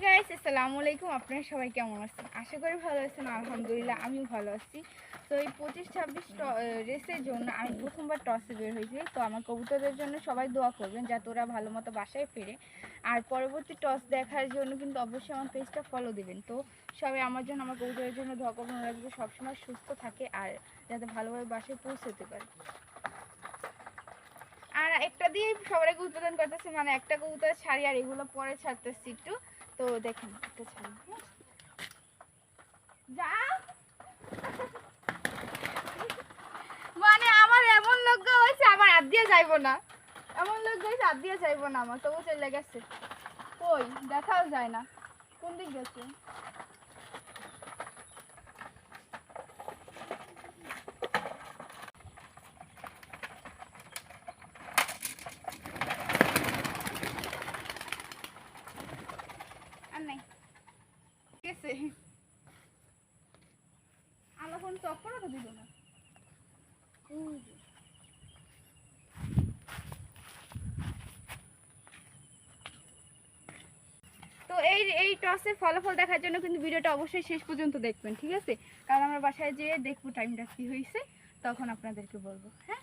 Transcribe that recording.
Guys আসসালামু আলাইকুম। আপনারা সবাই কেমন আছেন? আশা করি ভালো আছেন। আলহামদুলিল্লাহ আমিও ভালো আছি। তো এই 25-26 রেসের জন্য আমি প্রথমবার টসে বের হয়েছি। তো আমার কবুতরদের জন্য সবাই দোয়া করবেন যাতে ওরা ভালো মতো বাসায় ফেরে। আর পরবর্তী টস দেখার জন্য কিন্তু অবশ্যই আমার পেজটা ফলো দিবেন। তো সবাই আমার জন্য, আমার কবুতরের জন্য দোয়া করবেন, ওরা যাতে সবসময় সুস্থ থাকে আর যাতে ভালোভাবে বাসায় পৌঁছতে পারে। আর একটা দিয়ে সবাইকে উৎপাদন করতেছে, মানে একটা কবুতর ছাড়ি আর এগুলো পরে ছাড়তেছি একটু। তো দেখেন একটা ছাড়ি যা, মানে আমার এমন লোক হয়েছে আমার হাত দিয়ে যাইবো না, এমন লোক হয়েছে হাত দিয়ে যাইবো না, আমার তবু চলে গেছে। কই দেখাও যায় না, কোন দিক গেছে? আর নাই গেছে, আলো ফোন চক করে তো দিল না। তো এই টসের ফলাফল দেখার জন্য কিন্তু ভিডিওটা অবশ্যই শেষ পর্যন্ত দেখবেন, ঠিক আছে? কারণ আমরা বাসায় যেয়ে দেখবো টাইমটা কি হয়েছে, তখন আপনাদেরকে বলবো। হ্যাঁ,